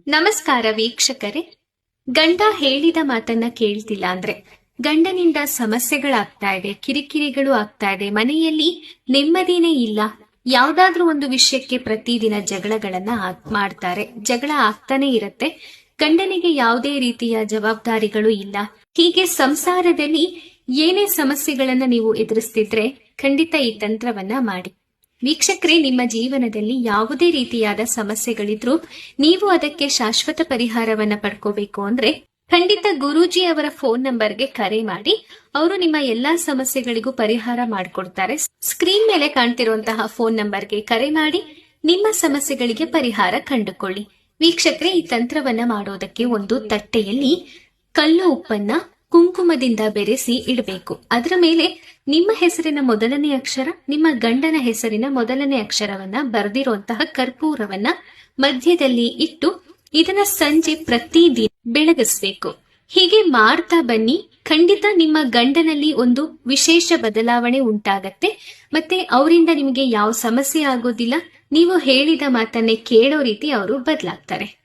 ನಮಸ್ಕಾರ ವೀಕ್ಷಕರೇ. ಗಂಡ ಹೇಳಿದ ಮಾತನ್ನ ಕೇಳ್ತಿಲ್ಲ ಅಂದ್ರೆ, ಗಂಡನಿಂದ ಸಮಸ್ಯೆಗಳಾಗ್ತಾ ಇದೆ, ಕಿರಿಕಿರಿಗಳು ಆಗ್ತಾ ಇದೆ, ಮನೆಯಲ್ಲಿ ನೆಮ್ಮದಿನೇ ಇಲ್ಲ, ಯಾವ್ದಾದ್ರೂ ಒಂದು ವಿಷಯಕ್ಕೆ ಪ್ರತಿದಿನ ಜಗಳಗಳನ್ನ ಮಾಡ್ತಾರೆ, ಜಗಳ ಆಗ್ತಾನೆ ಇರತ್ತೆ, ಗಂಡನಿಗೆ ಯಾವುದೇ ರೀತಿಯ ಜವಾಬ್ದಾರಿಗಳು ಇಲ್ಲ, ಹೀಗೆ ಸಂಸಾರದಲ್ಲಿ ಏನೇ ಸಮಸ್ಯೆಗಳನ್ನ ನೀವು ಎದುರಿಸ್ತಿದ್ರೆ ಖಂಡಿತ ಈ ತಂತ್ರವನ್ನ ಮಾಡಿ. ವೀಕ್ಷಕರೇ, ನಿಮ್ಮ ಜೀವನದಲ್ಲಿ ಯಾವುದೇ ರೀತಿಯಾದ ಸಮಸ್ಯೆಗಳಿದ್ರೂ ನೀವು ಅದಕ್ಕೆ ಶಾಶ್ವತ ಪರಿಹಾರವನ್ನ ಪಡ್ಕೋಬೇಕು ಅಂದ್ರೆ ಖಂಡಿತ ಗುರೂಜಿ ಅವರ ಫೋನ್ ನಂಬರ್ಗೆ ಕರೆ ಮಾಡಿ. ಅವರು ನಿಮ್ಮ ಎಲ್ಲಾ ಸಮಸ್ಯೆಗಳಿಗೂ ಪರಿಹಾರ ಮಾಡಿಕೊಡ್ತಾರೆ. ಸ್ಕ್ರೀನ್ ಮೇಲೆ ಕಾಣ್ತಿರುವಂತಹ ಫೋನ್ ನಂಬರ್ಗೆ ಕರೆ ಮಾಡಿ ನಿಮ್ಮ ಸಮಸ್ಯೆಗಳಿಗೆ ಪರಿಹಾರ ಕಂಡುಕೊಳ್ಳಿ. ವೀಕ್ಷಕರೇ, ಈ ತಂತ್ರವನ್ನ ಮಾಡೋದಕ್ಕೆ ಒಂದು ತಟ್ಟೆಯಲ್ಲಿ ಕಲ್ಲು ಉಪ್ಪನ್ನ ಕುಂಕುಮದಿಂದ ಬೆರೆಸಿ ಇಡಬೇಕು. ಅದರ ಮೇಲೆ ನಿಮ್ಮ ಹೆಸರಿನ ಮೊದಲನೇ ಅಕ್ಷರ, ನಿಮ್ಮ ಗಂಡನ ಹೆಸರಿನ ಮೊದಲನೇ ಅಕ್ಷರವನ್ನ ಬರೆದಿರುವಂತಹ ಕರ್ಪೂರವನ್ನ ಮಧ್ಯದಲ್ಲಿ ಇಟ್ಟು ಇದನ್ನ ಸಂಜೆ ಪ್ರತಿದಿನ ಬೆಳಗಿಸ್ಬೇಕು. ಹೀಗೆ ಮಾಡ್ತಾ ಬನ್ನಿ, ಖಂಡಿತ ನಿಮ್ಮ ಗಂಡನಲ್ಲಿ ಒಂದು ವಿಶೇಷ ಬದಲಾವಣೆ ಉಂಟಾಗತ್ತೆ. ಮತ್ತೆ ಅವರಿಂದ ನಿಮಗೆ ಯಾವ ಸಮಸ್ಯೆ ಆಗೋದಿಲ್ಲ, ನೀವು ಹೇಳಿದ ಮಾತನ್ನೇ ಕೇಳೋ ರೀತಿ ಅವರು ಬದಲಾಗ್ತಾರೆ.